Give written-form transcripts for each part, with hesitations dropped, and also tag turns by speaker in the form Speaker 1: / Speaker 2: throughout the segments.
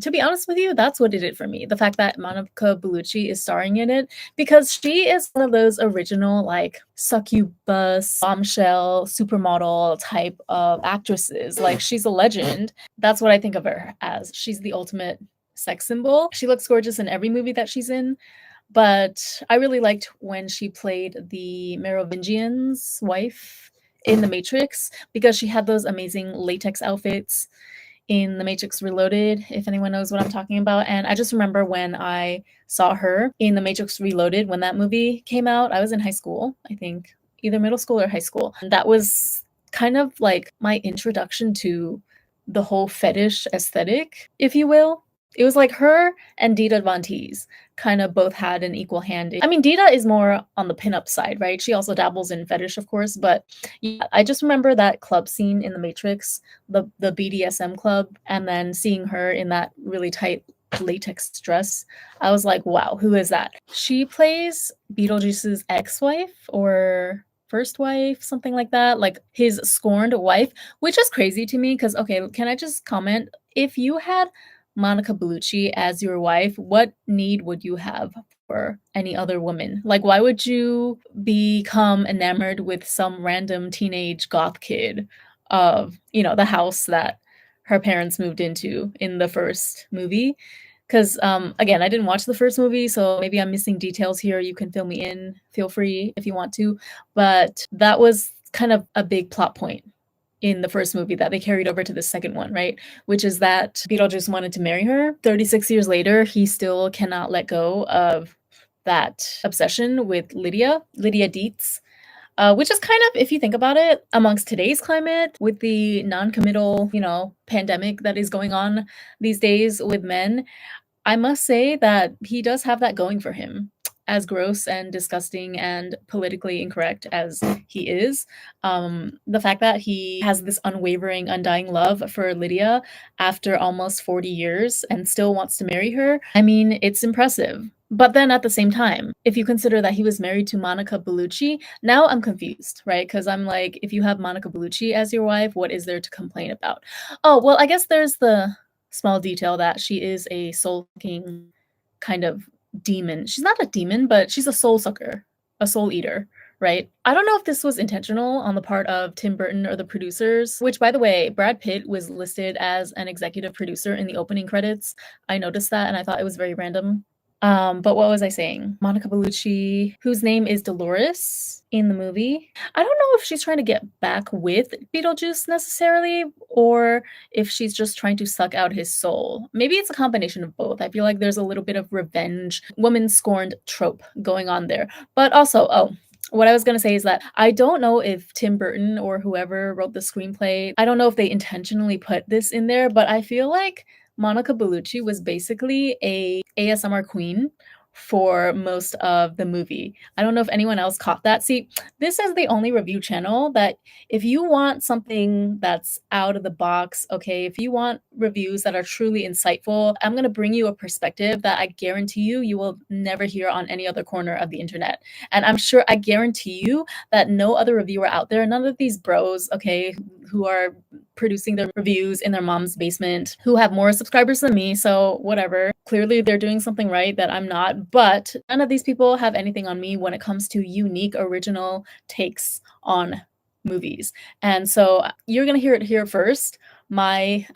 Speaker 1: To be honest with you, that's what did it for me. The fact that Monica Bellucci is starring in it because she is one of those original like succubus, bombshell, supermodel type of actresses. Like she's a legend. That's what I think of her as. She's the ultimate sex symbol. She looks gorgeous in every movie that she's in. But I really liked when she played the Merovingian's wife in The Matrix because she had those amazing latex outfits in The Matrix Reloaded, if anyone knows what I'm talking about. And I just remember when I saw her in The Matrix Reloaded when that movie came out. I was in high school, I think, either middle school or high school. And that was kind of like my introduction to the whole fetish aesthetic, if you will. It was like her and Dita Von Teese kind of both had an equal hand. I mean, Dita is more on the pinup side, right? She also dabbles in fetish, of course, but yeah, I just remember that club scene in The Matrix, the BDSM club, and then seeing her in that really tight latex dress. I was like, wow, who is that? She plays Beetlejuice's ex-wife or first wife, something like that, like his scorned wife, which is crazy to me because, okay, can I just comment? If you had Monica Bellucci as your wife, what need would you have for any other woman? Like, why would you become enamored with some random teenage goth kid of, the house that her parents moved into in the first movie? Because, again, I didn't watch the first movie, so maybe I'm missing details here. You can fill me in. Feel free if you want to. But that was kind of a big plot point in the first movie that they carried over to the second one, right? Which is that Beetlejuice wanted to marry her. 36 years later, he still cannot let go of that obsession with Lydia Dietz, which is kind of, if you think about it, amongst today's climate with the non-committal, pandemic that is going on these days with men, I must say that he does have that going for him. As gross and disgusting and politically incorrect as he is, the fact that he has this unwavering, undying love for Lydia after almost 40 years and still wants to marry her, I mean, it's impressive. But then at the same time, if you consider that he was married to Monica Bellucci, now I'm confused, right? Because I'm like, if you have Monica Bellucci as your wife, what is there to complain about? Oh, well, I guess there's the small detail that she is a soul-sucking kind of demon. She's not a demon, but she's a soul sucker, a soul eater, right? I don't know if this was intentional on the part of Tim Burton or the producers, which, by the way, Brad Pitt was listed as an executive producer in the opening credits. I noticed that and I thought it was very random. But what was I saying? Monica Bellucci, whose name is Dolores in the movie. I don't know if she's trying to get back with Beetlejuice necessarily, or if she's just trying to suck out his soul. Maybe it's a combination of both. I feel like there's a little bit of revenge, woman scorned trope going on there. But also, what I was going to say is that I don't know if Tim Burton or whoever wrote the screenplay, I don't know if they intentionally put this in there, but I feel like Monica Bellucci was basically a ASMR queen for most of the movie. I don't know if anyone else caught that. See, this is the only review channel that if you want something that's out of the box, okay, if you want reviews that are truly insightful, I'm going to bring you a perspective that I guarantee you will never hear on any other corner of the internet. And I guarantee you that no other reviewer out there, none of these bros, okay, who are producing their reviews in their mom's basement, who have more subscribers than me, so whatever. Clearly they're doing something right that I'm not, but none of these people have anything on me when it comes to unique, original takes on movies. And so you're going to hear it here first. My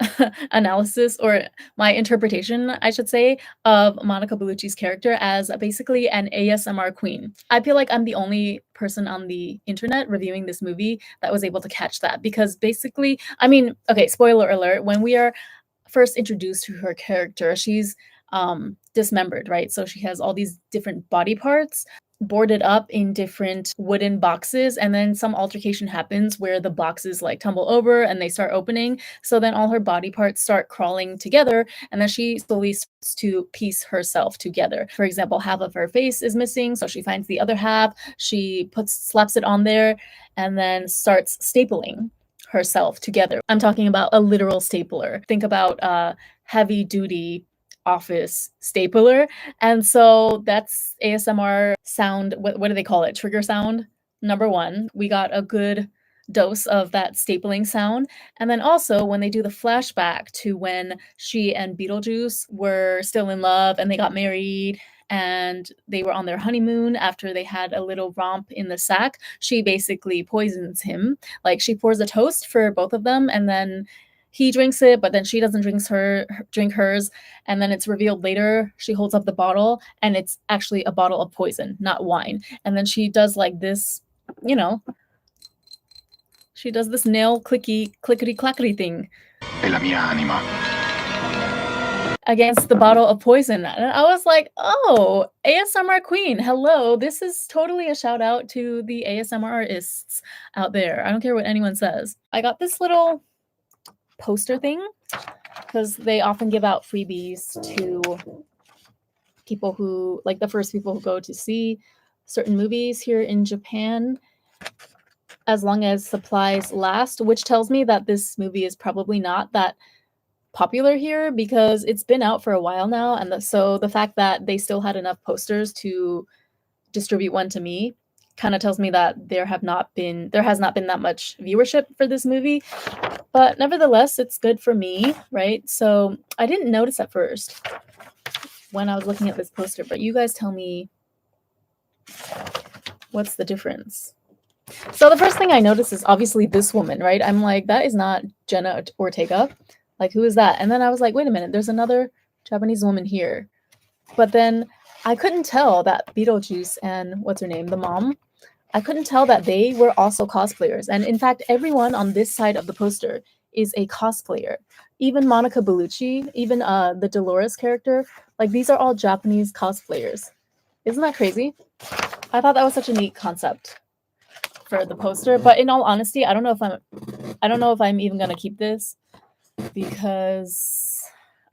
Speaker 1: analysis or my interpretation, I should say, of Monica Bellucci's character as basically an ASMR queen. I feel like I'm the only person on the internet reviewing this movie that was able to catch that because basically, I mean, okay, spoiler alert, when we are first introduced to her character, she's dismembered, right? So she has all these different body parts boarded up in different wooden boxes, and then some altercation happens where the boxes like tumble over and they start opening, so then all her body parts start crawling together, and then she slowly starts to piece herself together. For example, half of her face is missing, so she finds the other half, she slaps it on there, and then starts stapling herself together. I'm talking about a literal stapler. Think about a heavy duty office stapler. And so that's ASMR sound. What do they call it? Trigger sound. Number one, we got a good dose of that stapling sound. And then also when they do the flashback to when she and Beetlejuice were still in love and they got married and they were on their honeymoon after they had a little romp in the sack, she basically poisons him. Like she pours a toast for both of them and then he drinks it, but then she doesn't drink hers, and then it's revealed later she holds up the bottle and it's actually a bottle of poison, not wine. And then she does like this, you know, she does this nail clickety clackety thing
Speaker 2: È la mia anima.
Speaker 1: against the bottle of poison. And I was like, oh, ASMR queen, hello. This is totally a shout out to the ASMR artists out there. I don't care what anyone says. I got this little poster thing because they often give out freebies to people who, like the first people who go to see certain movies here in Japan, as long as supplies last, which tells me that this movie is probably not that popular here because it's been out for a while now. And so the fact that they still had enough posters to distribute one to me kind of tells me that there has not been that much viewership for this movie. But nevertheless, it's good for me, right? So I didn't notice at first when I was looking at this poster, but you guys tell me what's the difference. So the first thing I noticed is obviously this woman, right? I'm like, that is not Jenna Ortega. Like, who is that? And then I was like, wait a minute, there's another Japanese woman here. But then I couldn't tell that Beetlejuice and what's her name, the mom, I couldn't tell that they were also cosplayers. And in fact, everyone on this side of the poster is a cosplayer. Even Monica Bellucci, even the Dolores character, like these are all Japanese cosplayers. Isn't that crazy? I thought that was such a neat concept for the poster. But in all honesty, I don't know if I'm even gonna keep this because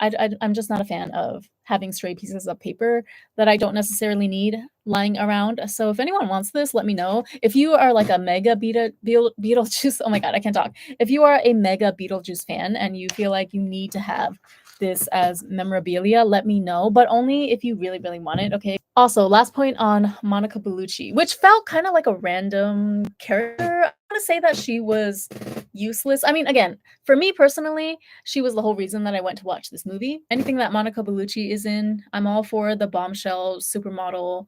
Speaker 1: I'm just not a fan of having stray pieces of paper that I don't necessarily need lying around. So if anyone wants this, let me know. If you are like a mega Beetlejuice, oh my god, I can't talk. If you are a mega Beetlejuice fan and you feel like you need to have this as memorabilia, let me know, but only if you really, really want it, okay? Also, last point on Monica Bellucci, which felt kind of like a random character. I want to say that she was useless. I mean, again, for me personally, she was the whole reason that I went to watch this movie. Anything that Monica Bellucci is in, I'm all for the bombshell, supermodel,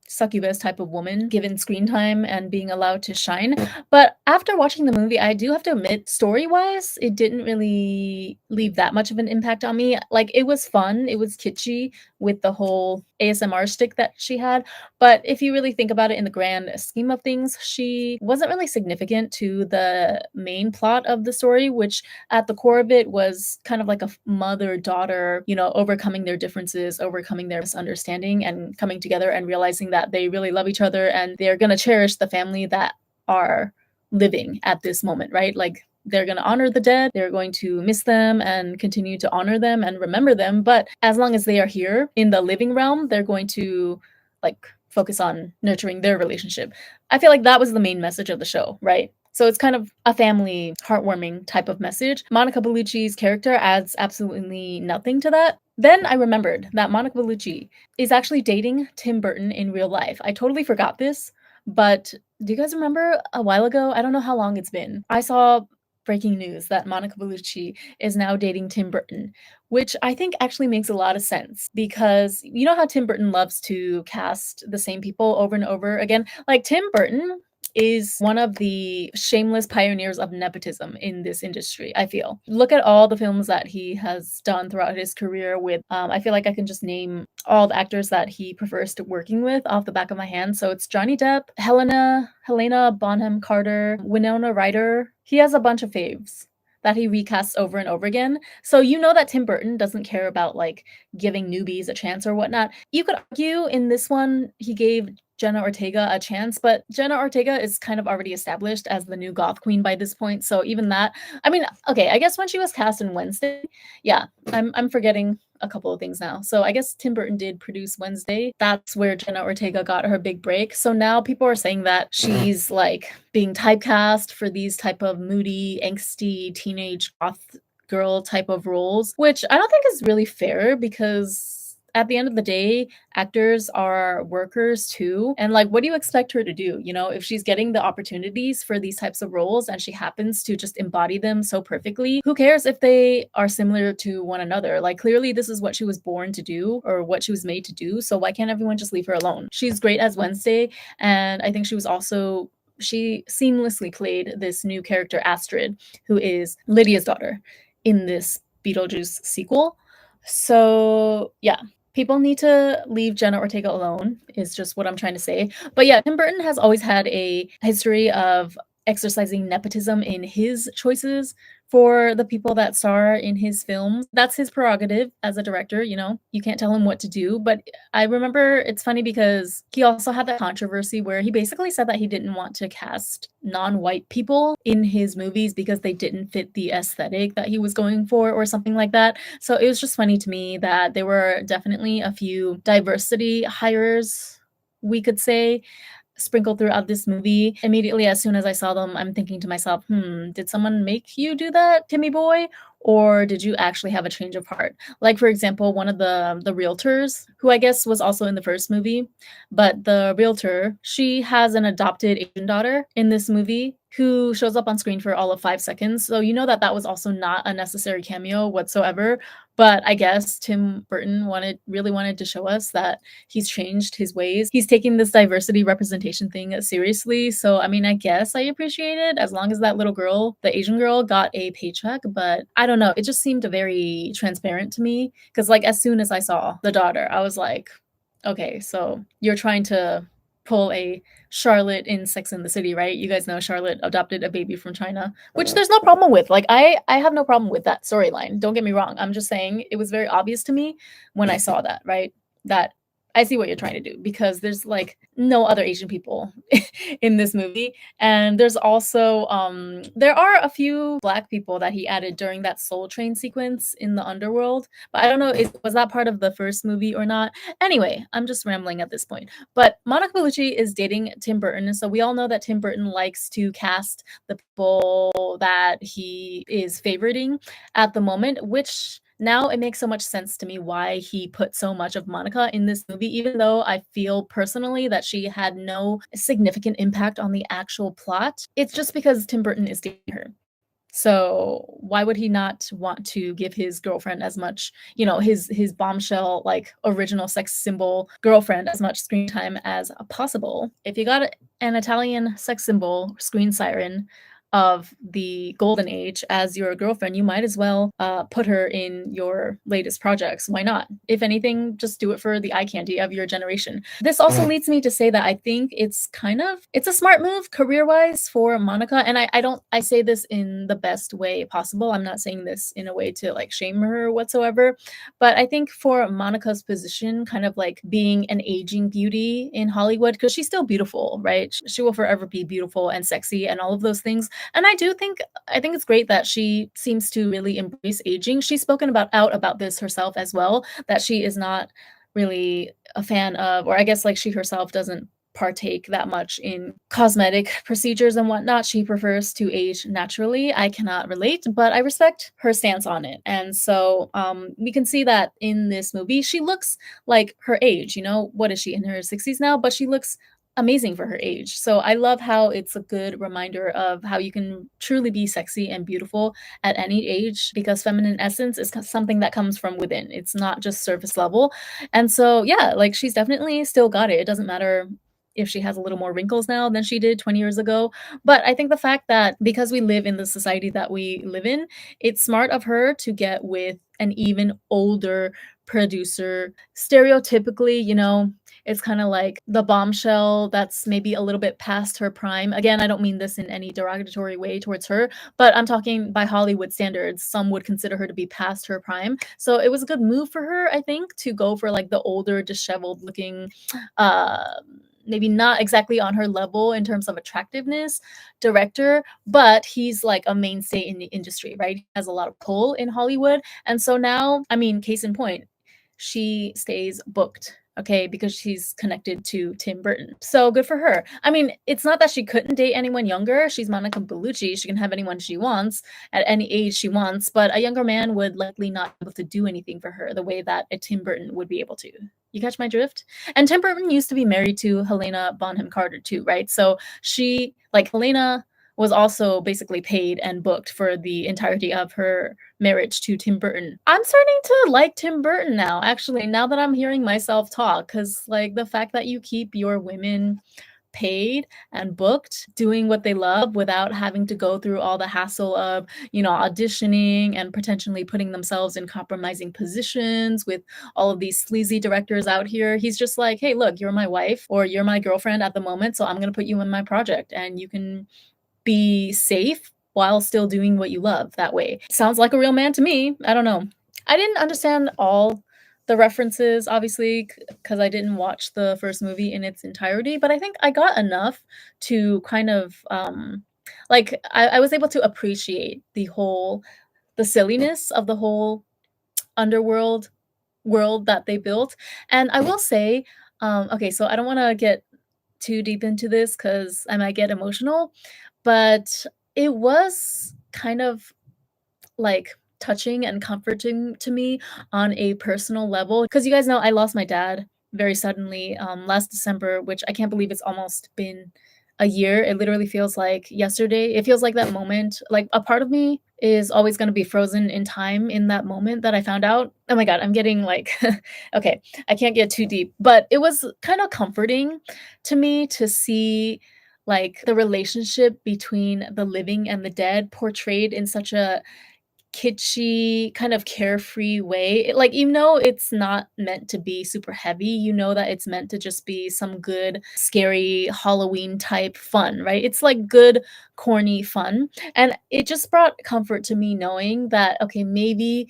Speaker 1: succubus type of woman given screen time and being allowed to shine. But after watching the movie, I do have to admit, story-wise, it didn't really leave that much of an impact on me. Like, it was fun, it was kitschy with the whole ASMR stick that she had. But if you really think about it in the grand scheme of things, she wasn't really significant to the main plot of the story, which at the core of it was kind of like a mother-daughter, overcoming their differences, overcoming their misunderstanding, and coming together and realizing that they really love each other and they're going to cherish the family that are living at this moment, right? Like, they're going to honor the dead, they're going to miss them and continue to honor them and remember them. But as long as they are here in the living realm, they're going to like focus on nurturing their relationship. I feel like that was the main message of the show, right? So it's kind of a family, heartwarming type of message. Monica Bellucci's character adds absolutely nothing to that. Then I remembered that Monica Bellucci is actually dating Tim Burton in real life. I totally forgot this, but do you guys remember a while ago? I don't know how long it's been. I saw breaking news that Monica Bellucci is now dating Tim Burton, which I think actually makes a lot of sense because you know how Tim Burton loves to cast the same people over and over again? Like, Tim Burton is one of the shameless pioneers of nepotism in this industry, I feel. Look at all the films that he has done throughout his career with, I feel like I can just name all the actors that he prefers to working with off the back of my hand. So it's Johnny Depp, Helena Bonham Carter, Winona Ryder. He has a bunch of faves that he recasts over and over again. So you know that Tim Burton doesn't care about like giving newbies a chance or whatnot. You could argue in this one he gave Jenna Ortega a chance, but Jenna Ortega is kind of already established as the new goth queen by this point. So even that, I mean, okay, I guess when she was cast in Wednesday, yeah, I'm forgetting a couple of things now. So I guess Tim Burton did produce Wednesday. That's where Jenna Ortega got her big break. So now people are saying that she's like being typecast for these type of moody, angsty, teenage goth girl type of roles, which I don't think is really fair because at the end of the day, actors are workers too. And like, what do you expect her to do? You know, if she's getting the opportunities for these types of roles and she happens to just embody them so perfectly, who cares if they are similar to one another? Like, clearly, this is what she was born to do or what she was made to do. So why can't everyone just leave her alone? She's great as Wednesday. And I think she seamlessly played this new character, Astrid, who is Lydia's daughter in this Beetlejuice sequel. So, yeah, people need to leave Jenna Ortega alone, is just what I'm trying to say. But yeah, Tim Burton has always had a history of exercising nepotism in his choices for the people that star in his films. That's his prerogative as a director, you know. You can't tell him what to do. But I remember it's funny because he also had that controversy where he basically said that he didn't want to cast non-white people in his movies because they didn't fit the aesthetic that he was going for or something like that. So it was just funny to me that there were definitely a few diversity hires, we could say, sprinkled throughout this movie. Immediately, as soon as I saw them, I'm thinking to myself, did someone make you do that, Timmy boy? Or did you actually have a change of heart? Like, for example, one of the realtors, who I guess was also in the first movie, but the realtor, she has an adopted Asian daughter in this movie who shows up on screen for all of 5 seconds. So you know that that was also not a necessary cameo whatsoever. But I guess Tim Burton really wanted to show us that he's changed his ways. He's taking this diversity representation thing seriously. So, I mean, I guess I appreciate it as long as that little girl, the Asian girl, got a paycheck. But I don't know. It just seemed very transparent to me. Because, like, as soon as I saw the daughter, I was like, okay, so you're trying to pull a Charlotte in Sex and the City, right? You guys know Charlotte adopted a baby from China, which there's no problem with. Like, I have no problem with that storyline. Don't get me wrong. I'm just saying it was very obvious to me when I saw that, right? That I see what you're trying to do because there's like no other Asian people in this movie. And there's also there are a few black people that he added during that Soul Train sequence in the underworld. But I don't know, was that part of the first movie or not? Anyway, I'm just rambling at this point. But Monica Bellucci is dating Tim Burton, so we all know that Tim Burton likes to cast the people that he is favoriting at the moment, which now it makes so much sense to me why he put so much of Monica in this movie, even though I feel personally that she had no significant impact on the actual plot. It's just because Tim Burton is dating her. So why would he not want to give his girlfriend as much, you know, his bombshell, like, original sex symbol girlfriend as much screen time as possible? If you got an Italian sex symbol screen siren of the golden age as your girlfriend, you might as well put her in your latest projects. Why not? If anything, just do it for the eye candy of your generation. This also leads me to say that I think it's a smart move career-wise for Monica. And I say this in the best way possible. I'm not saying this in a way to like shame her whatsoever. But I think for Monica's position, kind of like being an aging beauty in Hollywood, because she's still beautiful, right? She will forever be beautiful and sexy and all of those things. And I think it's great that she seems to really embrace aging. She's spoken out about this herself as well, that she is not really a fan of, or I guess like she herself doesn't partake that much in cosmetic procedures and whatnot. She prefers to age naturally. I cannot relate, but I respect her stance on it. And so we can see that in this movie, she looks like her age. You know, what is she, in her 60s now? But she looks amazing for her age. So I love how it's a good reminder of how you can truly be sexy and beautiful at any age, because feminine essence is something that comes from within. It's not just surface level. And so yeah, like, she's definitely still got it. It doesn't matter if she has a little more wrinkles now than she did 20 years ago. But I think the fact that because we live in the society that we live in, it's smart of her to get with an even older producer. Stereotypically, you know, it's kind of like the bombshell that's maybe a little bit past her prime. Again, I don't mean this in any derogatory way towards her, but I'm talking by Hollywood standards. Some would consider her to be past her prime. So it was a good move for her, I think, to go for like the older, disheveled looking, maybe not exactly on her level in terms of attractiveness director, but he's like a mainstay in the industry, right? He has a lot of pull in Hollywood. And so now, I mean, case in point, she stays booked okay, because she's connected to Tim Burton. So good for her. I mean, it's not that she couldn't date anyone younger. She's Monica Bellucci. She can have anyone she wants at any age she wants, but a younger man would likely not be able to do anything for her the way that a Tim Burton would be able to. You catch my drift? And Tim Burton used to be married to Helena Bonham Carter too, right? So she, like Helena, was also basically paid and booked for the entirety of her marriage to Tim Burton. I'm starting to like Tim Burton now, actually, now that I'm hearing myself talk, because like the fact that you keep your women paid and booked doing what they love without having to go through all the hassle of, auditioning and potentially putting themselves in compromising positions with all of these sleazy directors out here. He's just like, hey, look, you're my wife or you're my girlfriend at the moment, so I'm going to put you in my project and you can be safe while still doing what you love that way. Sounds like a real man to me. I don't know. I didn't understand all the references, obviously, because I didn't watch the first movie in its entirety, but I think I got enough to kind of like I was able to appreciate the silliness of the whole underworld world that they built. And I will say, okay, so I don't want to get too deep into this because I might get emotional, but it was kind of like touching and comforting to me on a personal level because you guys know I lost my dad very suddenly last December, which I can't believe it's almost been a year. It literally feels like yesterday. It feels like that moment. Like a part of me is always going to be frozen in time in that moment that I found out. Oh my god, I'm getting like okay, I can't get too deep, but it was kind of comforting to me to see like the relationship between the living and the dead portrayed in such a kitschy, kind of carefree way. Like, even though it's not meant to be super heavy, you know that it's meant to just be some good, scary Halloween type fun, right? It's like good, corny fun. And it just brought comfort to me knowing that, okay, maybe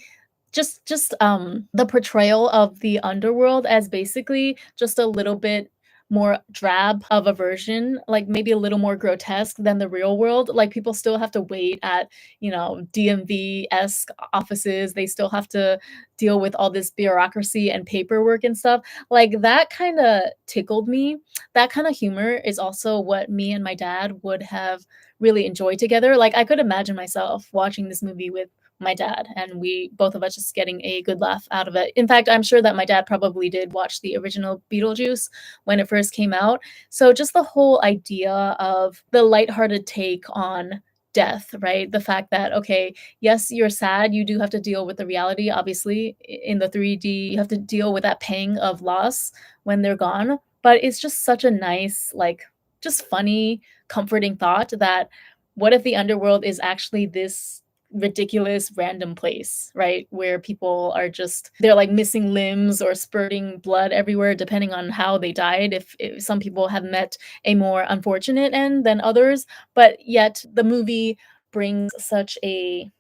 Speaker 1: just the portrayal of the underworld as basically just a little bit more drab of a version, like maybe a little more grotesque than the real world. Like people still have to wait at, DMV-esque offices. They still have to deal with all this bureaucracy and paperwork and stuff. Like that kind of tickled me. That kind of humor is also what me and my dad would have really enjoyed together. Like I could imagine myself watching this movie with my dad and we both of us just getting a good laugh out of it. In fact, I'm sure that my dad probably did watch the original Beetlejuice when it first came out. So just the whole idea of the lighthearted take on death, right? The fact that, okay, yes, you're sad, you do have to deal with the reality. Obviously, in the 3D, you have to deal with that pang of loss when they're gone. But it's just such a nice, like, just funny, comforting thought that what if the underworld is actually this ridiculous random place, right? Where people are just they're like missing limbs or spurting blood everywhere depending on how they died. If some people have met a more unfortunate end than others, but yet the movie brings such a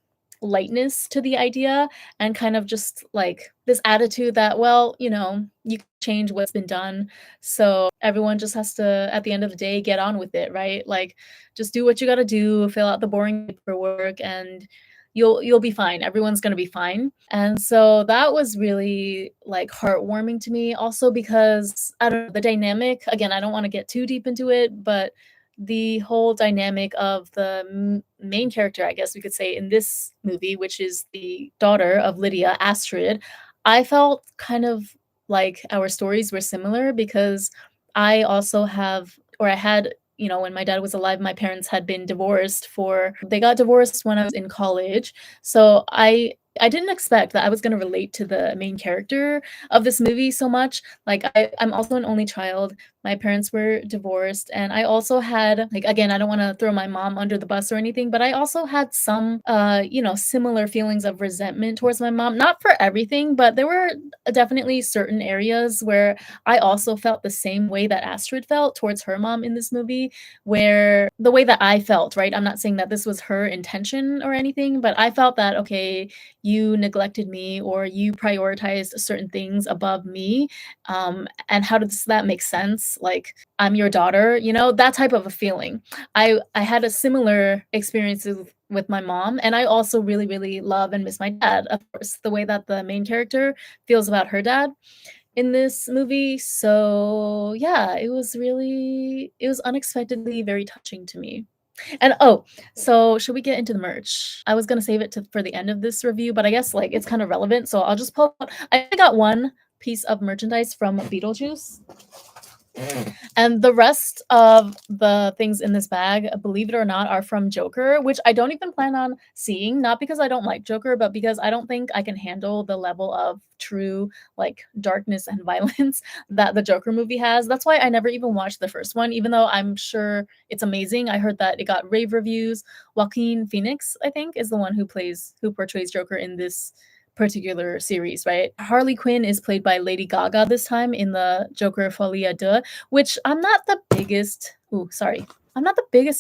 Speaker 1: lightness to the idea and kind of just like this attitude that, well, you can change what's been done. So everyone just has to, at the end of the day, get on with it, right? Like just do what you got to do, fill out the boring paperwork, and you'll be fine. Everyone's going to be fine. And so that was really like heartwarming to me also because I don't know the dynamic. Again, I don't want to get too deep into it, but the whole dynamic of the main character, I guess we could say, in this movie, which is the daughter of Lydia, Astrid, I felt kind of like our stories were similar because I also have, or I had, when my dad was alive, my parents had been they got divorced when I was in college. So I didn't expect that I was going to relate to the main character of this movie so much. Like I'm also an only child. My parents were divorced, and I also had, like, again, I don't want to throw my mom under the bus or anything, but I also had some similar feelings of resentment towards my mom. Not for everything, but there were definitely certain areas where I also felt the same way that Astrid felt towards her mom in this movie, where the way that I felt, right? I'm not saying that this was her intention or anything, but I felt that, okay, you neglected me or you prioritized certain things above me. And how does that make sense? Like, I'm your daughter, that type of a feeling. I had a similar experience with my mom, and I also really, really love and miss my dad, of course, the way that the main character feels about her dad. in this movie. So yeah, it was unexpectedly very touching to me. And oh, so should we get into the merch? I was gonna save it for the end of this review, but I guess like it's kind of relevant, so I'll just pull out. I got one piece of merchandise from Beetlejuice. And the rest of the things in this bag, believe it or not, are from Joker, which I don't even plan on seeing, not because I don't like Joker, but because I don't think I can handle the level of true like darkness and violence that the Joker movie has. That's why I never even watched the first one, even though I'm sure it's amazing. I heard that it got rave reviews. Joaquin Phoenix, I think, is the one who portrays Joker in this particular series, right? Harley Quinn is played by Lady Gaga this time in the Joker Folia 2, which I'm not the biggest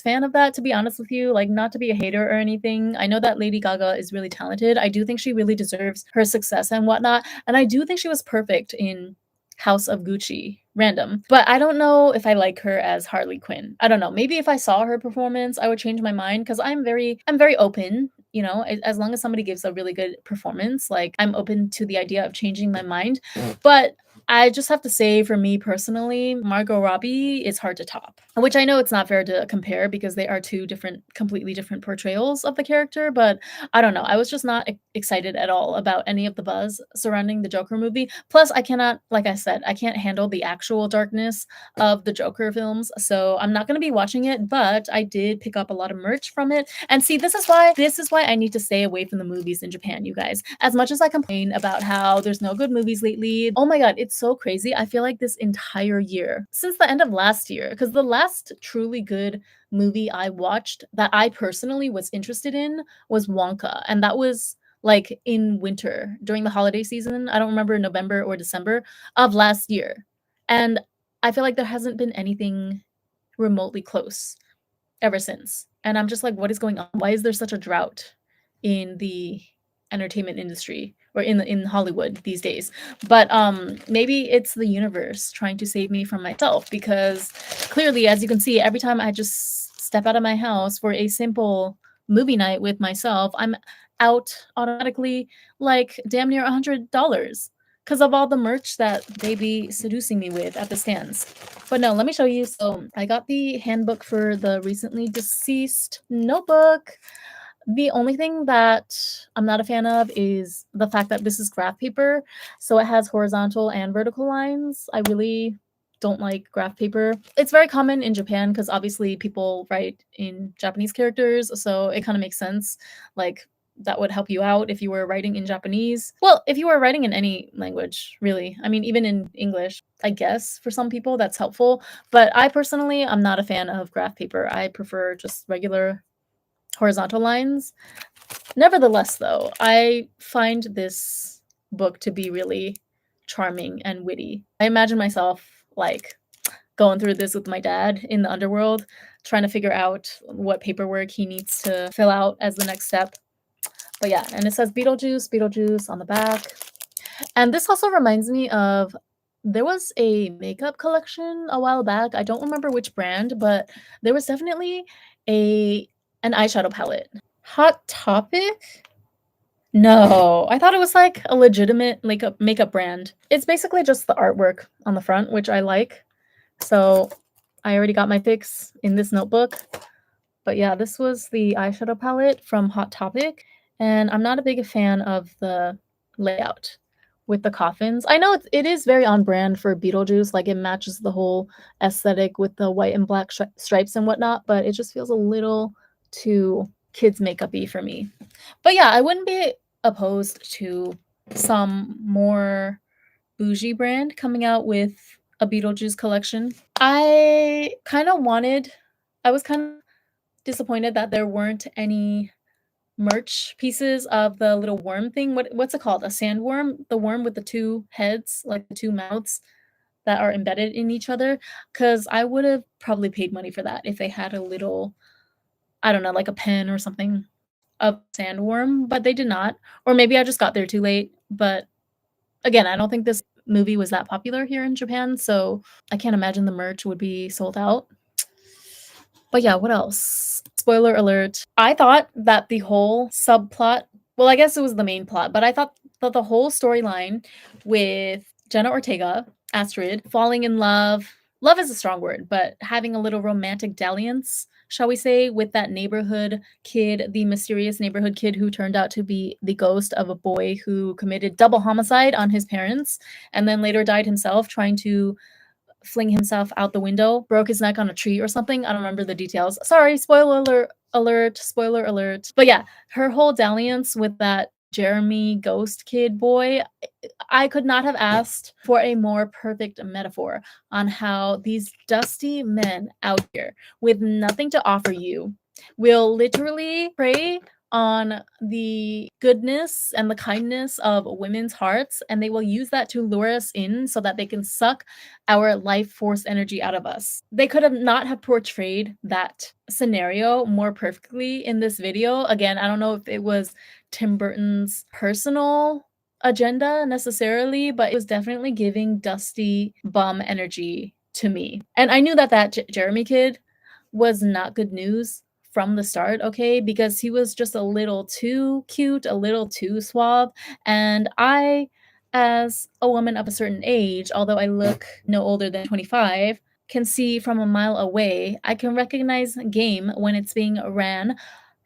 Speaker 1: fan of that, to be honest with you. Like, not to be a hater or anything. I know that Lady Gaga is really talented. I do think she really deserves her success and whatnot. And I do think she was perfect in House of Gucci. Random. But I don't know if I like her as Harley Quinn. I don't know. Maybe if I saw her performance, I would change my mind because I'm very open, you know, as long as somebody gives a really good performance, like I'm open to the idea of changing my mind. But I just have to say, for me personally, Margot Robbie is hard to top, which I know it's not fair to compare because they are two completely different portrayals of the character. But I don't know. I was just not excited at all about any of the buzz surrounding the Joker movie. Plus, I cannot, like I said, I can't handle the actual darkness of the Joker films. So I'm not going to be watching it, but I did pick up a lot of merch from it. And see, this is why I need to stay away from the movies in Japan, you guys. As much as I complain about how there's no good movies lately, oh my god, it's so crazy. I feel like this entire year, since the end of last year, because the last truly good movie I watched that I personally was interested in was Wonka, and that was like in winter during the holiday season. I don't remember, November or December of last year. And I feel like there hasn't been anything remotely close ever since. And I'm just like, what is going on? Why is there such a drought in the entertainment industry or in Hollywood these days? But maybe it's the universe trying to save me from myself, because clearly, as you can see, every time I just step out of my house for a simple movie night with myself, I'm out automatically like damn near $100 because of all the merch that they be seducing me with at the stands. But no, let me show you. So I got the handbook for the recently deceased notebook. The only thing that I'm not a fan of is the fact that this is graph paper. So it has horizontal and vertical lines. I really don't like graph paper. It's very common in Japan because obviously people write in Japanese characters. So it kind of makes sense. Like, that would help you out if you were writing in Japanese. Well, if you were writing in any language, really. I mean, even in English, I guess for some people that's helpful. But I personally, I'm not a fan of graph paper. I prefer just regular horizontal lines. Nevertheless, though, I find this book to be really charming and witty. I imagine myself like going through this with my dad in the underworld, trying to figure out what paperwork he needs to fill out as the next step. But yeah, and it says Beetlejuice, Beetlejuice on the back. And this also reminds me of, there was a makeup collection a while back. I don't remember which brand, but there was definitely a an eyeshadow palette. Hot Topic? No, I thought it was like a legitimate makeup brand. It's basically just the artwork on the front, which I like. So I already got my fix in this notebook. But yeah, this was the eyeshadow palette from Hot Topic, and I'm not a big fan of the layout with the coffins. I know it is very on brand for Beetlejuice, like it matches the whole aesthetic with the white and black stripes and whatnot, but it just feels a little too kids makeup-y for me. But yeah, I wouldn't be opposed to some more bougie brand coming out with a Beetlejuice collection. I was kind of disappointed that there weren't any merch pieces of the little worm thing. What's it called? A sandworm? The worm with the two heads, like the two mouths that are embedded in each other. Because I would have probably paid money for that if they had a little, I don't know, like a pen or something of sandworm, but they did not. Or maybe I just got there too late. But again, I don't think this movie was that popular here in Japan, so I can't imagine the merch would be sold out. But yeah, what else? Spoiler alert. I thought that the whole subplot, well, I guess it was the main plot, but I thought that the whole storyline with Jenna Ortega, Astrid, falling in love. Love is a strong word, but having a little romantic dalliance, shall we say, with that neighborhood kid, the mysterious neighborhood kid who turned out to be the ghost of a boy who committed double homicide on his parents and then later died himself trying to fling himself out the window, broke his neck on a tree or something. I don't remember the details. Sorry, spoiler alert. But yeah, her whole dalliance with that Jeremy ghost kid boy, I could not have asked for a more perfect metaphor on how these dusty men out here with nothing to offer you will literally prey on the goodness and the kindness of women's hearts, and they will use that to lure us in so that they can suck our life force energy out of us. They could have not have portrayed that scenario more perfectly in this video. Again, I don't know if it was Tim Burton's personal agenda necessarily, but it was definitely giving dusty bum energy to me. And I knew that Jeremy kid was not good news from the start, okay? Because he was just a little too cute, a little too suave. And I, as a woman of a certain age, although I look no older than 25, can see from a mile away. I can recognize game when it's being ran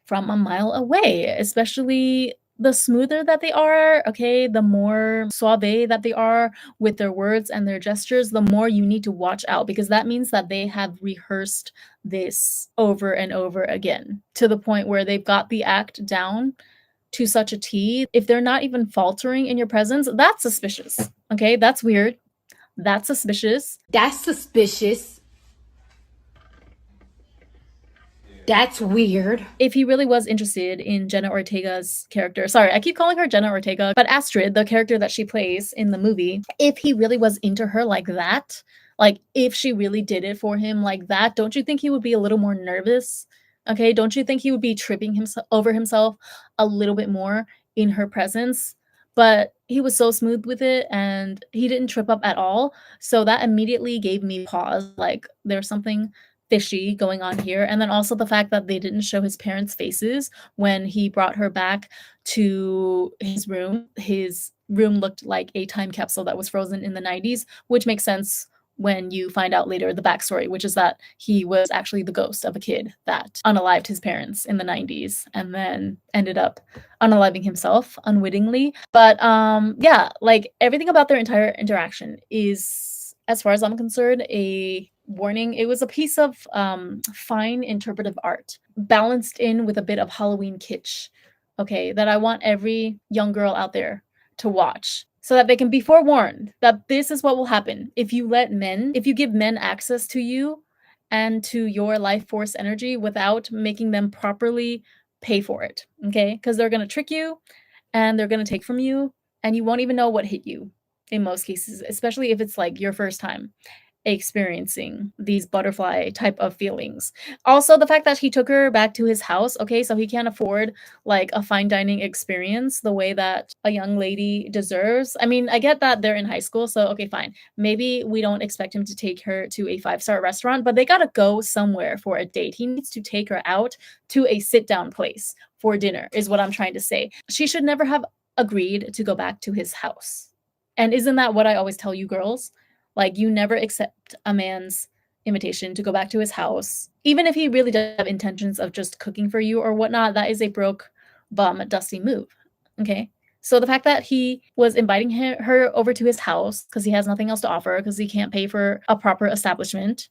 Speaker 1: from a mile away, especially the smoother that they are, okay, the more suave that they are with their words and their gestures, the more you need to watch out because that means that they have rehearsed this over and over again to the point where they've got the act down to such a T. If they're not even faltering in your presence, that's suspicious, okay? That's weird. That's suspicious.
Speaker 2: That's suspicious. That's weird.
Speaker 1: If he really was interested in Jenna Ortega's character, sorry, I keep calling her Jenna Ortega, but Astrid, the character that she plays in the movie, if he really was into her like that, like if she really did it for him like that, don't you think he would be a little more nervous? Okay, don't you think he would be tripping himself over himself a little bit more in her presence? But he was so smooth with it and he didn't trip up at all. So that immediately gave me pause. Like there's something fishy going on here. And then also the fact that they didn't show his parents' faces when he brought her back to his room. His room looked like a time capsule that was frozen in the 90s, which makes sense when you find out later the backstory, which is that he was actually the ghost of a kid that unalived his parents in the 90s and then ended up unaliving himself unwittingly. But yeah, like everything about their entire interaction is, as far as I'm concerned, a warning. It was a piece of fine interpretive art balanced in with a bit of Halloween kitsch, okay, that I want every young girl out there to watch so that they can be forewarned that this is what will happen if you give men access to you and to your life force energy without making them properly pay for it, okay? Because they're going to trick you and they're going to take from you and you won't even know what hit you in most cases, especially if it's like your first time experiencing these butterfly type of feelings. Also, the fact that he took her back to his house, okay, so he can't afford like a fine dining experience the way that a young lady deserves. I mean, I get that they're in high school, so okay, fine. Maybe we don't expect him to take her to a five-star restaurant, but they gotta go somewhere for a date. He needs to take her out to a sit-down place for dinner, is what I'm trying to say. She should never have agreed to go back to his house. And isn't that what I always tell you girls? Like, you never accept a man's invitation to go back to his house, even if he really does have intentions of just cooking for you or whatnot. That is a broke bum, dusty move. Okay. So the fact that he was inviting her over to his house because he has nothing else to offer, because he can't pay for a proper establishment,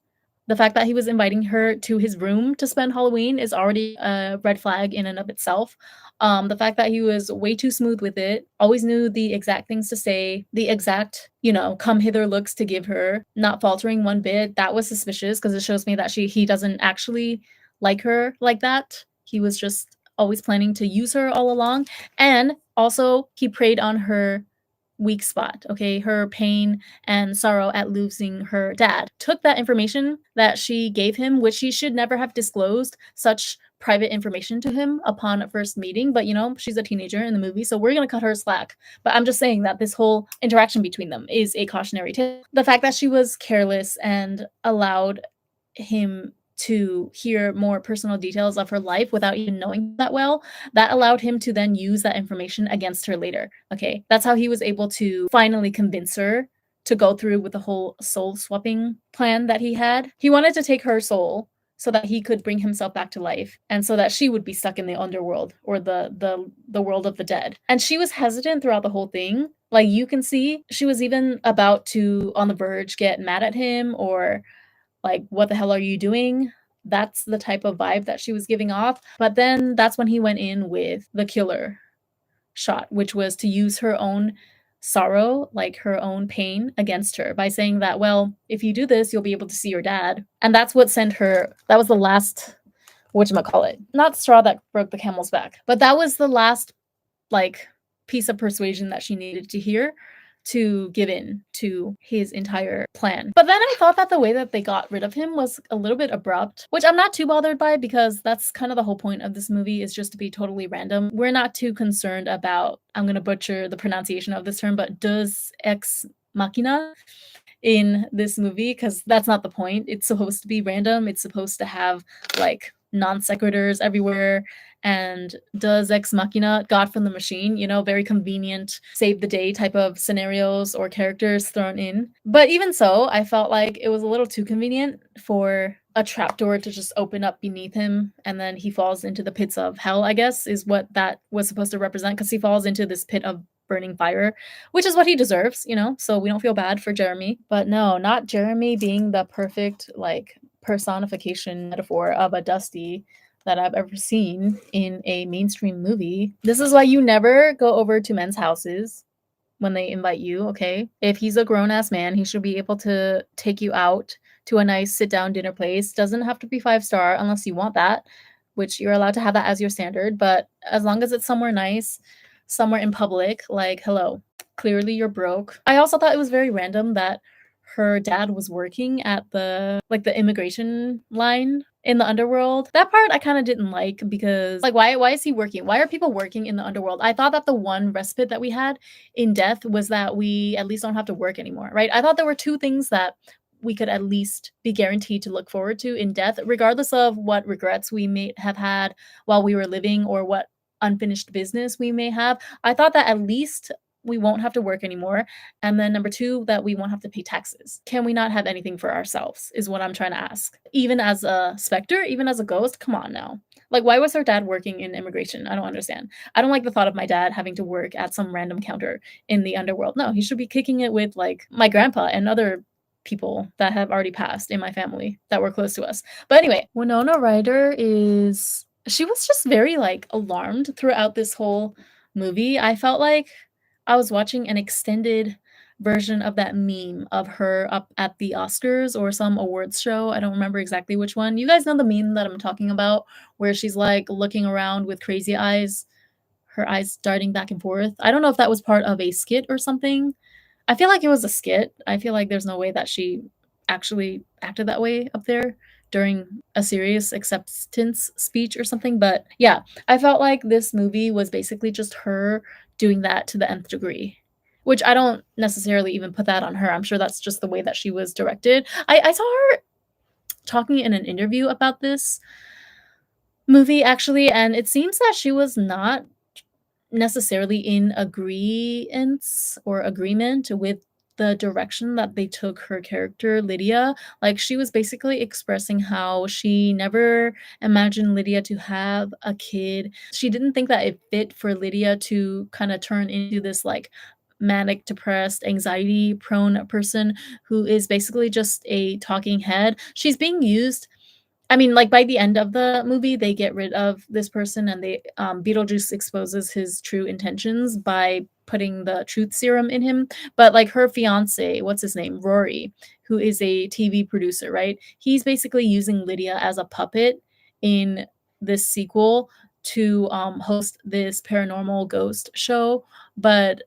Speaker 1: the fact that he was inviting her to his room to spend Halloween is already a red flag in and of itself. The fact that he was way too smooth with it, always knew the exact things to say, the exact, come hither looks to give her, not faltering one bit, that was suspicious because it shows me that he doesn't actually like her like that. He was just always planning to use her all along. And also, he preyed on her weak spot, okay, her pain and sorrow at losing her dad. Took that information that she gave him, which she should never have disclosed such private information to him upon a first meeting, but she's a teenager in the movie, so we're gonna cut her slack. But I'm just saying that this whole interaction between them is a cautionary tale. The fact that she was careless and allowed him to hear more personal details of her life without even knowing that well, that allowed him to then use that information against her later. Okay, that's how he was able to finally convince her to go through with the whole soul swapping plan that he had. He wanted to take her soul so that he could bring himself back to life and so that she would be stuck in the underworld or the world of the dead. And she was hesitant throughout the whole thing. Like you can see, she was even about to on the verge get mad at him or like what the hell are you doing? That's the type of vibe that she was giving off. But then that's when he went in with the killer shot, which was to use her own sorrow, like her own pain against her by saying that, well, if you do this, you'll be able to see your dad. And that's what sent her, that was the last, whatchamacallit, not straw that broke the camel's back, but that was the last like piece of persuasion that she needed to hear to give in to his entire plan. But then I thought that the way that they got rid of him was a little bit abrupt, which I'm not too bothered by because that's kind of the whole point of this movie is just to be totally random. We're not too concerned about, I'm going to butcher the pronunciation of this term, but deus ex machina in this movie because that's not the point. It's supposed to be random. It's supposed to have like non sequiturs everywhere and deus ex machina, God from the machine, you know, very convenient save the day type of scenarios or characters thrown in. But even so, I felt like it was a little too convenient for a trapdoor to just open up beneath him and then he falls into the pits of hell, I guess, is what that was supposed to represent because he falls into this pit of burning fire, which is what he deserves, you know, so we don't feel bad for Jeremy. But no, not Jeremy being the perfect, like, personification metaphor of a Dusty that I've ever seen in a mainstream movie. This is why you never go over to men's houses when they invite you, okay? If he's a grown ass man, he should be able to take you out to a nice sit down dinner place. Doesn't have to be 5-star unless you want that, which you're allowed to have that as your standard. But as long as it's somewhere nice, somewhere in public, like, hello, clearly you're broke. I also thought it was very random that her dad was working at the immigration line in the underworld. That part I kind of didn't like because like why is he working? Why are people working in the underworld? I thought that the one respite that we had in death was that we at least don't have to work anymore, right? I thought there were two things that we could at least be guaranteed to look forward to in death, regardless of what regrets we may have had while we were living or what unfinished business we may have. I thought that at least we won't have to work anymore. And then number two, that we won't have to pay taxes. Can we not have anything for ourselves is what I'm trying to ask. Even as a specter, even as a ghost, come on now. Like, why was her dad working in immigration? I don't understand. I don't like the thought of my dad having to work at some random counter in the underworld. No, he should be kicking it with like my grandpa and other people that have already passed in my family that were close to us. But anyway, Winona Ryder is she was just very like alarmed throughout this whole movie. I felt like I was watching an extended version of that meme of her up at the Oscars or some awards show. I don't remember exactly which one. You guys know the meme that I'm talking about where she's like looking around with crazy eyes, her eyes darting back and forth. I don't know if that was part of a skit or something. I feel like it was a skit. I feel like there's no way that she actually acted that way up there during a serious acceptance speech or something. But yeah, I felt like this movie was basically just her doing that to the nth degree, which I don't necessarily even put that on her. I'm sure that's just the way that she was directed. I saw her talking in an interview about this movie actually, and it seems that she was not necessarily in agreement or agreement with the direction that they took her character Lydia. Like she was basically expressing how she never imagined Lydia to have a kid. She didn't think that it fit for Lydia to kind of turn into this like manic depressed anxiety prone person who is basically just a talking head. She's being used, I mean, like by the end of the movie, they get rid of this person, and they Beetlejuice exposes his true intentions by putting the truth serum in him. But like her fiance, what's his name, Rory, who is a TV producer, right? He's basically using Lydia as a puppet in this sequel to host this paranormal ghost show. But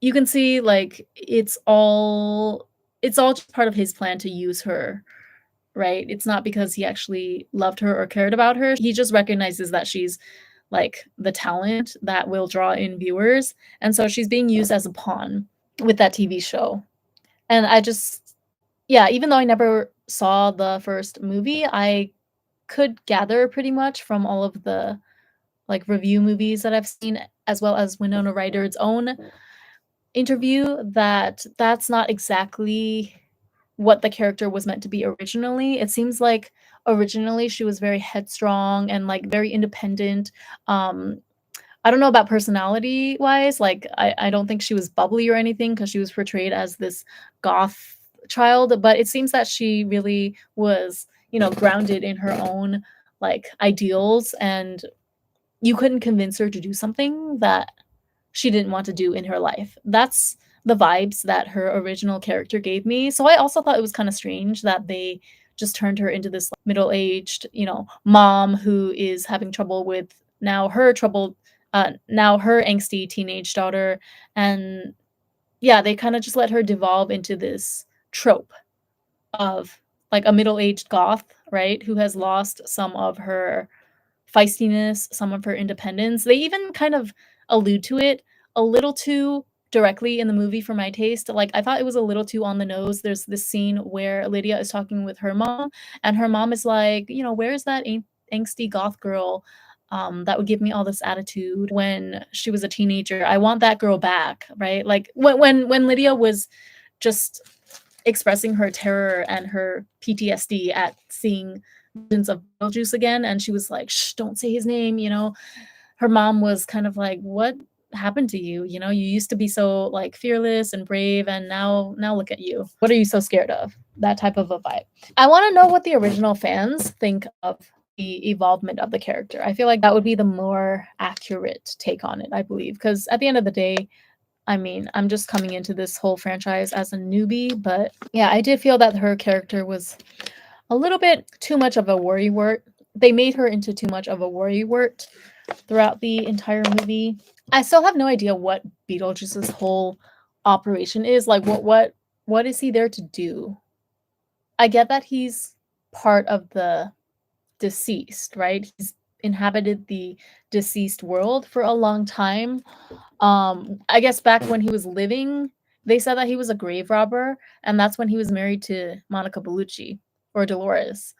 Speaker 1: you can see like it's all just part of his plan to use her, right? It's not because he actually loved her or cared about her. He just recognizes that she's like the talent that will draw in viewers. And so she's being used as a pawn with that TV show. And I just, yeah, even though I never saw the first movie, I could gather pretty much from all of the like review movies that I've seen, as well as Winona Ryder's own interview that that's not exactly what the character was meant to be originally. It seems like originally she was very headstrong and like very independent. Um, I don't know about personality wise. Like, I don't think she was bubbly or anything because she was portrayed as this goth child, but it seems that she really was, grounded in her own like ideals, and you couldn't convince her to do something that she didn't want to do in her life. That's the vibes that her original character gave me. So I also thought it was kind of strange that they just turned her into this like, middle-aged, mom who is having trouble with now her angsty teenage daughter. And yeah, they kind of just let her devolve into this trope of like a middle-aged goth, right, who has lost some of her feistiness, some of her independence. They even kind of allude to it a little too directly in the movie for my taste. Like, I thought it was a little too on the nose. There's this scene where Lydia is talking with her mom, and her mom is like, where's that angsty goth girl that would give me all this attitude when she was a teenager? I want that girl back, right? Like when Lydia was just expressing her terror and her PTSD at seeing visions of Beetlejuice again, and she was like, "Shh, don't say his name," Her mom was kind of like, "What happened to you? You used to be so like fearless and brave, and now look at you. What are you so scared of?" That type of a vibe. I want to know what the original fans think of the evolvement of the character. I feel like that would be the more accurate take on it, I believe, because at the end of the day, I mean, I'm just coming into this whole franchise as a newbie, but yeah, I did feel that her character was a little bit too much of a worrywart. They made her into too much of a worrywart throughout the entire movie. I still have no idea what Beetlejuice's whole operation is. Like, what is he there to do? I get that he's part of the deceased, right? He's inhabited the deceased world for a long time. I guess back when he was living, they said that he was a grave robber, and that's when he was married to Monica Bellucci or Dolores.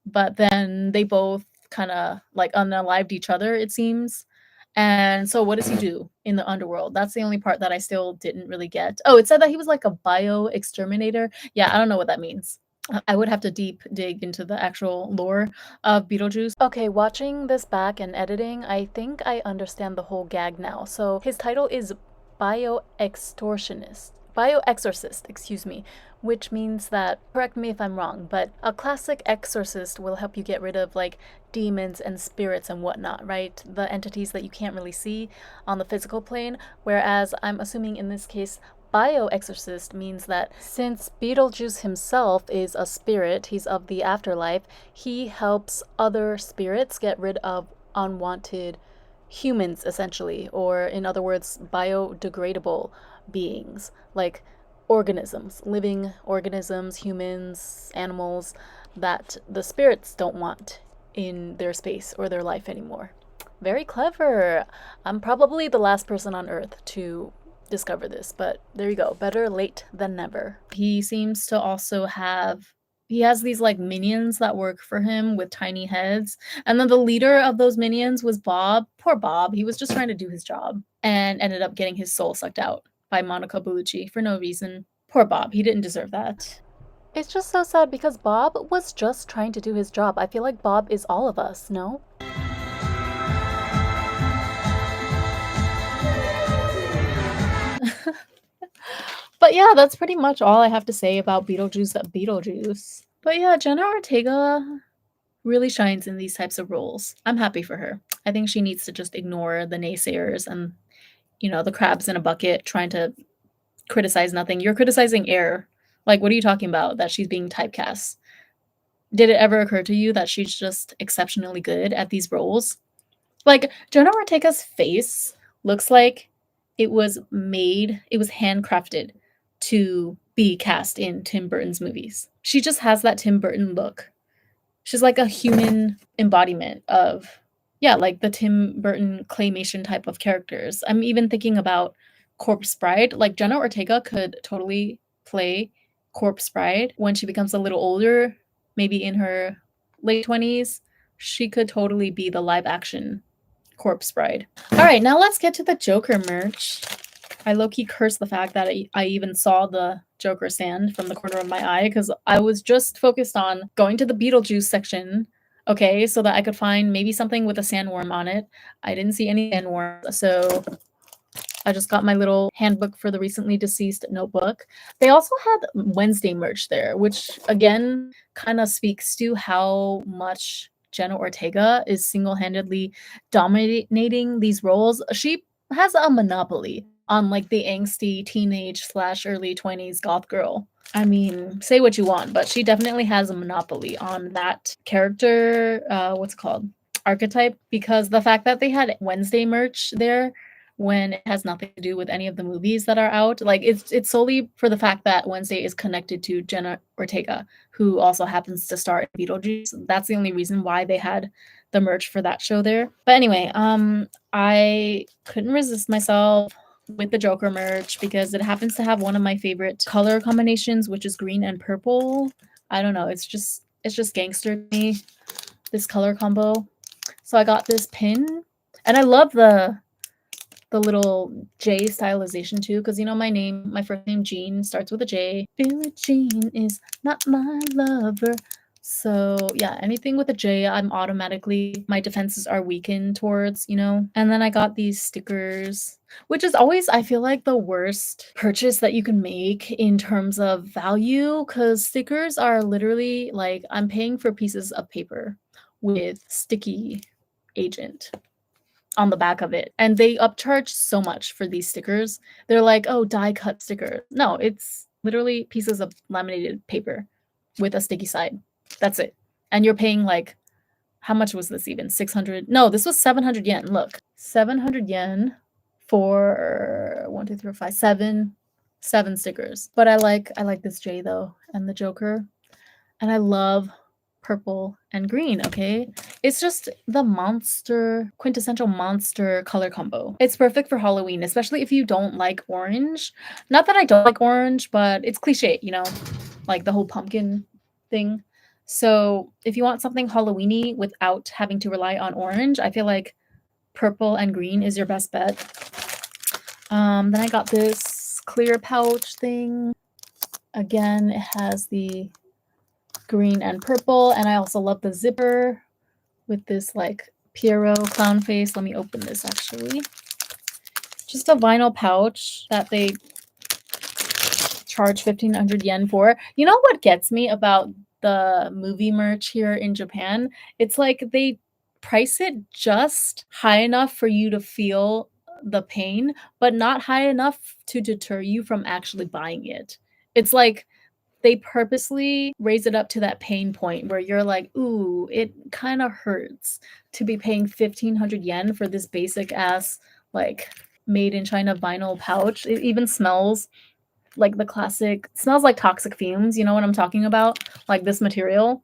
Speaker 1: But then they both kind of like unalived each other, it seems. And so, what does he do in the underworld? That's the only part that I still didn't really get. Oh, it said that he was like a bio exterminator. Yeah, I don't know what that means. I would have to deep dig into the actual lore of Beetlejuice. Okay, watching this back and editing, I think I understand the whole gag now. So his title is bioexorcist, excuse me, which means that, correct me if I'm wrong, but a classic exorcist will help you get rid of like demons and spirits and whatnot, right? The entities that you can't really see on the physical plane, whereas I'm assuming in this case bioexorcist means that since Beetlejuice himself is a spirit, he's of the afterlife, he helps other spirits get rid of unwanted humans, essentially, or in other words, biodegradable beings, like organisms, living organisms, humans, animals that the spirits don't want in their space or their life anymore. Very clever. I'm probably the last person on earth to discover this, but there you go. Better late than never. He seems to also he has these like minions that work for him with tiny heads. And then the leader of those minions was Bob. Poor Bob. He was just trying to do his job and ended up getting his soul sucked out by Monica Bellucci for no reason. Poor Bob. He didn't deserve that. It's just so sad because Bob was just trying to do his job. I feel like Bob is all of us, no? But yeah, that's pretty much all I have to say about Beetlejuice. But yeah, Jenna Ortega really shines in these types of roles. I'm happy for her. I think she needs to just ignore the naysayers and, the crabs in a bucket trying to criticize nothing. You're criticizing Air. Like, what are you talking about? That she's being typecast. Did it ever occur to you that she's just exceptionally good at these roles? Like, Jenna Ortega's face looks like it was handcrafted to be cast in Tim Burton's movies. She just has that Tim Burton look. She's like a human embodiment of, yeah, like the Tim Burton claymation type of characters. I'm even thinking about Corpse Bride. Like, Jenna Ortega could totally play Corpse Bride when she becomes a little older, maybe in her late 20s. She could totally be the live action Corpse Bride. All right, now let's get to the Joker merch. I low-key cursed the fact that I even saw the Joker sand from the corner of my eye because I was just focused on going to the Beetlejuice section, okay, so that I could find maybe something with a sandworm on it. I didn't see any sandworms, so I just got my little handbook for the recently deceased notebook. They also had Wednesday merch there, which again kind of speaks to how much Jenna Ortega is single-handedly dominating these roles. She has a monopoly on like the angsty teenage slash early 20s goth girl. I mean, say what you want, but she definitely has a monopoly on that character, what's it called? Archetype, because the fact that they had Wednesday merch there when it has nothing to do with any of the movies that are out. Like it's solely for the fact that Wednesday is connected to Jenna Ortega, who also happens to star in Beetlejuice. That's the only reason why they had the merch for that show there. But anyway, I couldn't resist myself with the Joker merch because it happens to have one of my favorite color combinations, which is green and purple. I don't know, it's just gangster to me, this color combo. So I got this pin, and I love the little J stylization too, because you know my first name Jean starts with a J. Billie Jean is not my lover. So yeah, anything with a J, I'm automatically, my defenses are weakened towards, you know. And then I got these stickers, which is always, I feel like, the worst purchase that you can make in terms of value, because stickers are literally like I'm paying for pieces of paper with sticky agent on the back of it, and they upcharge so much for these stickers. They're like, oh, die cut sticker. No, it's literally pieces of laminated paper with a sticky side. That's it. And you're paying like, how much was this even? 600? No, this was 700 yen. Look, 700 yen for 1, 2, 3, 4, 5, 7 stickers. But I like this J though, and the Joker, and I love purple and green, okay? It's just the monster, quintessential monster color combo. It's perfect for Halloween, especially if you don't like orange. Not that I don't like orange, but it's cliche, you know, like the whole pumpkin thing. So if you want something Halloweeny without having to rely on orange, I feel like purple and green is your best bet. Then I got this clear pouch thing. Again, it has the green and purple, and I also love the zipper with this like Pierrot clown face. Let me open this actually. Just a vinyl pouch that they charge 1,500 yen for. You know what gets me about the movie merch here in Japan? It's like they price it just high enough for you to feel the pain, but not high enough to deter you from actually buying it. It's like they purposely raise it up to that pain point where you're like, ooh, it kind of hurts to be paying 1,500 yen for this basic ass, like, made in China vinyl pouch. It even smells like the classic, smells like toxic fumes. You know what I'm talking about? Like this material.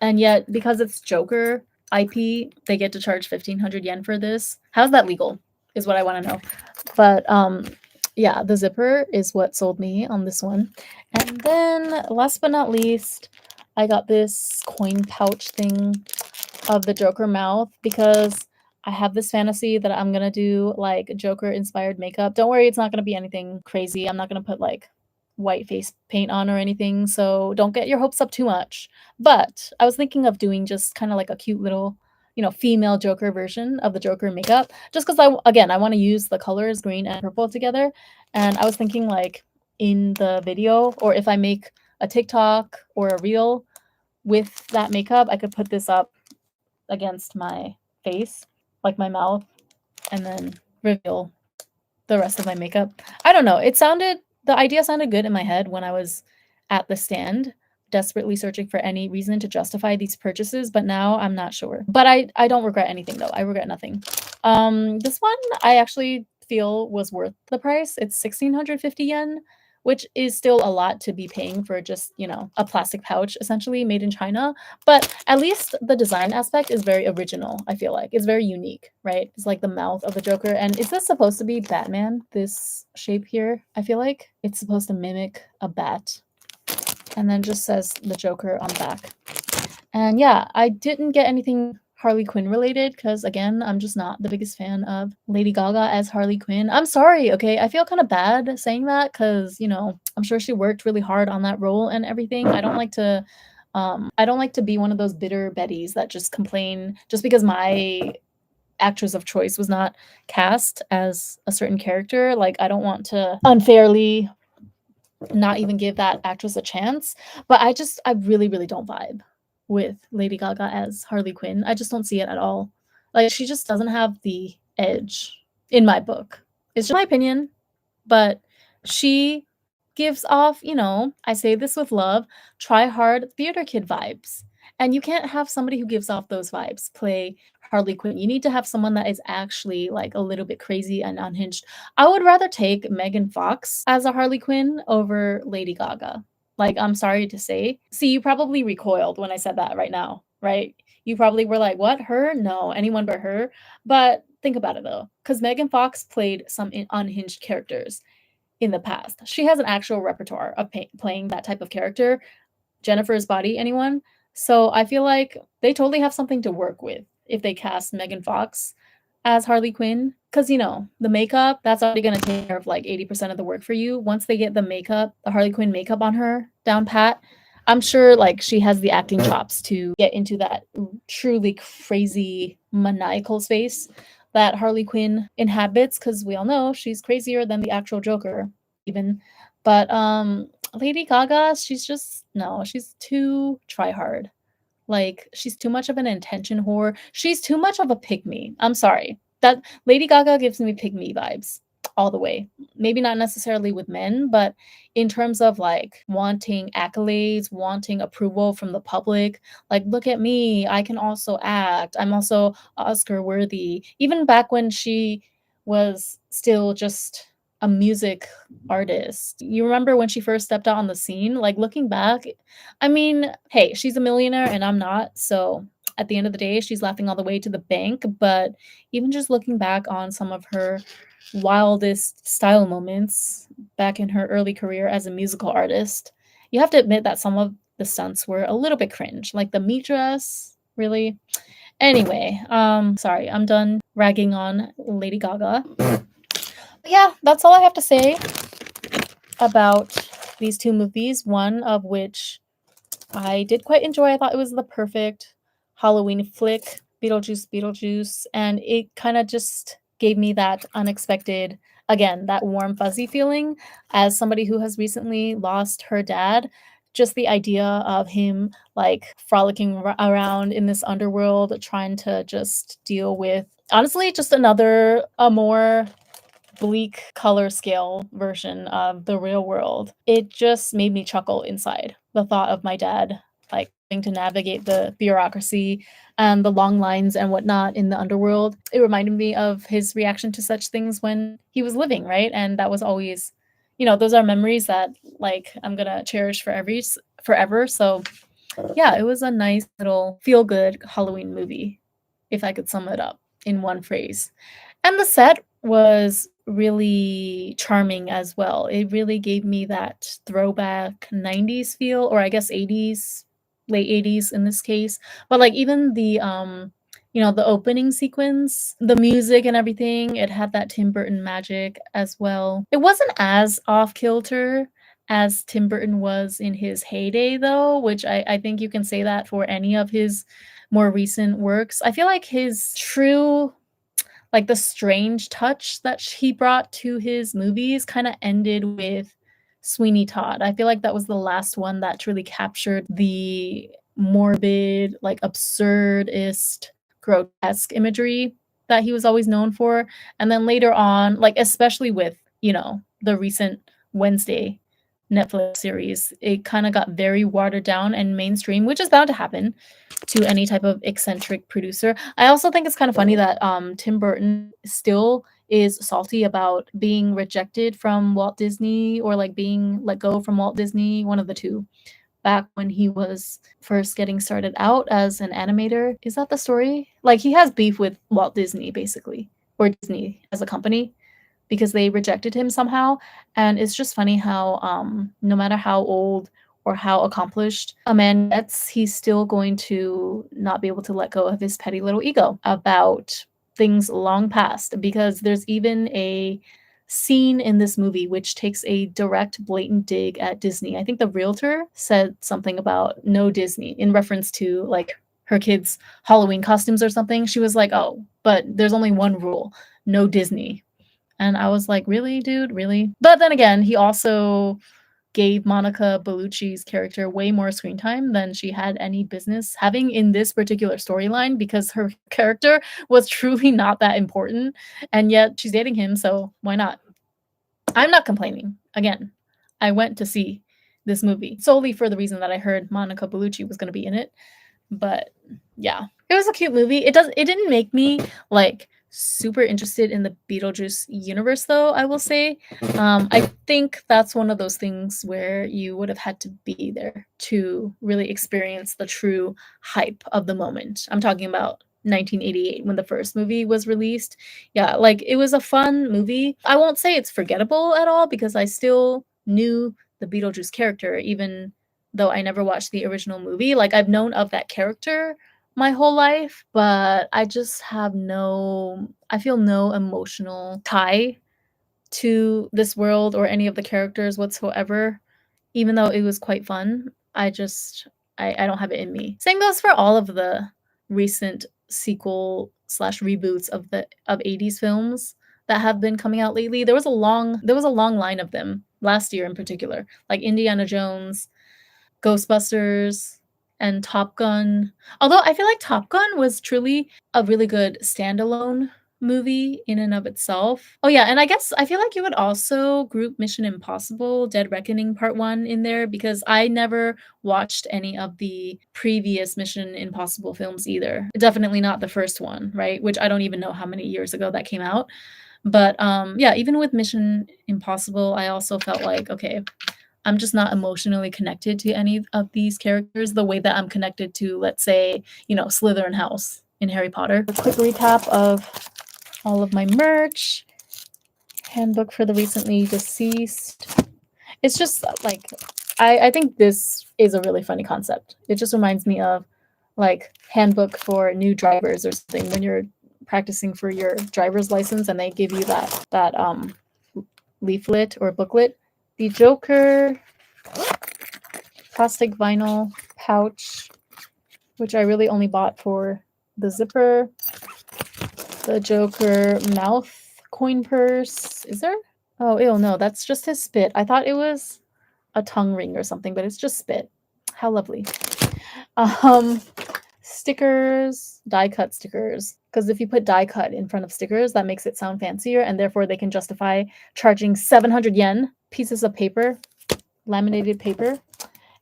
Speaker 1: And yet, because it's Joker IP, they get to charge 1,500 yen for this. How's that legal? Is what I want to know. But yeah, the zipper is what sold me on this one. And then last but not least, I got this coin pouch thing of the Joker mouth because I have this fantasy that I'm gonna do like Joker inspired makeup. Don't worry, it's not gonna be anything crazy. I'm not gonna put like white face paint on or anything, so don't get your hopes up too much. But I was thinking of doing just kind of like a cute little, you know, female Joker version of the Joker makeup, just because I want to use the colors green and purple together. And I was thinking like in the video, or if I make a TikTok or a reel with that makeup, I could put this up against my face, like my mouth, and then reveal the rest of my makeup. I don't know. The idea sounded good in my head when I was at the stand, desperately searching for any reason to justify these purchases, but now I'm not sure. But I don't regret anything though. I regret nothing. This one I actually feel was worth the price. It's 1,650 yen, which is still a lot to be paying for just, you know, a plastic pouch essentially made in China. But at least the design aspect is very original, I feel like. It's very unique, right? It's like the mouth of the Joker. And is this supposed to be Batman, this shape here? I feel like it's supposed to mimic a bat. And then just says the Joker on the back. And yeah, I didn't get anything Harley Quinn related because again, I'm just not the biggest fan of Lady Gaga as Harley Quinn. I'm sorry, okay? I feel kind of bad saying that because, you know, I'm sure she worked really hard on that role and everything. I don't like to be one of those bitter Bettys that just complain just because my actress of choice was not cast as a certain character. Like I don't want to unfairly not even give that actress a chance. But I really, really don't vibe with Lady Gaga as Harley Quinn. I just don't see it at all. Like she just doesn't have the edge in my book. It's just my opinion, but she gives off, you know, I say this with love, try hard theater kid vibes. And you can't have somebody who gives off those vibes play Harley Quinn. You need to have someone that is actually like a little bit crazy and unhinged. I would rather take Megan Fox as a Harley Quinn over Lady Gaga. Like, I'm sorry to say. See, you probably recoiled when I said that right now, right? You probably were like, what? Her? No, anyone but her. But think about it though, because Megan Fox played some unhinged characters in the past. She has an actual repertoire of playing that type of character. Jennifer's Body, anyone? So I feel like they totally have something to work with if they cast Megan Fox as Harley Quinn. Because, you know, the makeup, that's already going to take care of like 80% of the work for you. Once they get the makeup, the Harley Quinn makeup on her down pat, I'm sure like she has the acting chops to get into that truly crazy maniacal space that Harley Quinn inhabits because we all know she's crazier than the actual Joker even. But Lady Gaga, she's just no, she's too try hard. Like she's too much of an attention whore. She's too much of a pick me. I'm sorry. That Lady Gaga gives me pick me vibes all the way. Maybe not necessarily with men, but in terms of like wanting accolades, wanting approval from the public, like look at me, I can also act. I'm also Oscar worthy. Even back when she was still just a music artist. You remember when she first stepped out on the scene? Like looking back, I mean, hey, she's a millionaire and I'm not. So at the end of the day, she's laughing all the way to the bank. But even just looking back on some of her wildest style moments back in her early career as a musical artist, you have to admit that some of the stunts were a little bit cringe. Like the meat dress, really. Anyway, sorry, I'm done ragging on Lady Gaga. But yeah, that's all I have to say about these two movies, one of which I did quite enjoy. I thought it was the perfect Halloween flick, Beetlejuice, and it kind of just gave me that unexpected, again, that warm, fuzzy feeling as somebody who has recently lost her dad. Just the idea of him like frolicking around in this underworld, trying to just deal with, honestly, just a more bleak color scale version of the real world. It just made me chuckle inside. The thought of my dad like having to navigate the bureaucracy and the long lines and whatnot in the underworld. It reminded me of his reaction to such things when he was living, right? And that was always, you know, those are memories that like I'm gonna cherish forever. So yeah, it was a nice little feel good Halloween movie, if I could sum it up in one phrase. And the set was really charming as well. It really gave me that throwback 90s feel, or I guess 80s, late 80s in this case. But like even the you know, the opening sequence, the music and everything, it had that Tim Burton magic as well. It wasn't as off kilter as Tim Burton was in his heyday though, which I think you can say that for any of his more recent works. I feel like his true like the strange touch that he brought to his movies kind of ended with Sweeney Todd. I feel like that was the last one that truly captured the morbid, like absurdist, grotesque imagery that he was always known for. And then later on, like especially with, you know, the recent Wednesday Netflix series, it kind of got very watered down and mainstream, which is bound to happen to any type of eccentric producer. I also think it's kind of funny that Tim Burton still is salty about being rejected from Walt Disney or like being let go from Walt Disney, one of the two, back when he was first getting started out as an animator. Is that the story? Like he has beef with Walt Disney basically, or Disney as a company, because they rejected him somehow. And it's just funny how no matter how old or how accomplished a man gets, he's still going to not be able to let go of his petty little ego about things long past. Because there's even a scene in this movie which takes a direct, blatant dig at Disney. I think the realtor said something about no Disney in reference to like her kids' Halloween costumes or something. She was like, "Oh, but there's only one rule, no Disney." And I was like, "Really, dude? Really?" But then again, he also gave Monica Bellucci's character way more screen time than she had any business having in this particular storyline, because her character was truly not that important, and yet she's dating him, so why not? I'm not complaining. Again, I went to see this movie solely for the reason that I heard Monica Bellucci was going to be in it. But yeah, it was a cute movie. It didn't make me like super interested in the Beetlejuice universe, though, I will say. I think that's one of those things where you would have had to be there to really experience the true hype of the moment. I'm talking about 1988 when the first movie was released. Yeah, like it was a fun movie. I won't say it's forgettable at all because I still knew the Beetlejuice character, even though I never watched the original movie. Like I've known of that character my whole life, but I just have I feel no emotional tie to this world or any of the characters whatsoever. Even though it was quite fun, I don't have it in me. Same goes for all of the recent sequel slash reboots of 80s films that have been coming out lately. There was a long line of them last year in particular, like Indiana Jones, Ghostbusters, and Top Gun. Although I feel like Top Gun was truly a really good standalone movie in and of itself. Oh yeah, and I guess I feel like you would also group Mission Impossible Dead Reckoning Part 1 in there because I never watched any of the previous Mission Impossible films either. Definitely not the first one, right? Which I don't even know how many years ago that came out. But yeah, even with Mission Impossible, I also felt like, okay, I'm just not emotionally connected to any of these characters the way that I'm connected to, let's say, Slytherin House in Harry Potter. A quick recap of all of my merch. Handbook for the recently deceased. It's just like, I think this is a really funny concept. It just reminds me of like handbook for new drivers or something when you're practicing for your driver's license and they give you that leaflet or booklet. The Joker plastic vinyl pouch, which I really only bought for the zipper. The Joker mouth coin purse. Is there? Oh, ew, no, that's just his spit. I thought it was a tongue ring or something, but it's just spit. How lovely. Um, Stickers, die cut stickers. Because if you put die cut in front of stickers, that makes it sound fancier, and therefore they can justify charging 700 yen. Pieces of paper, laminated paper,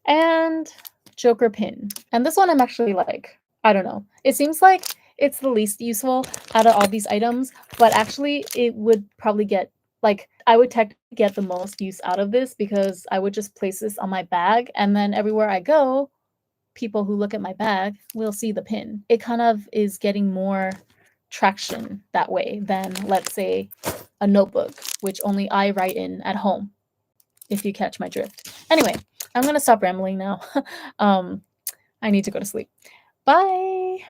Speaker 1: and Joker pin. And this one I'm actually like, I don't know. It seems like it's the least useful out of all these items, but actually it would probably get, like, I would technically get the most use out of this because I would just place this on my bag, and then everywhere I go, people who look at my bag will see the pin. It kind of is getting more traction that way than, let's say, a notebook, which only I write in at home, if you catch my drift. Anyway, I'm going to stop rambling now. I need to go to sleep. Bye!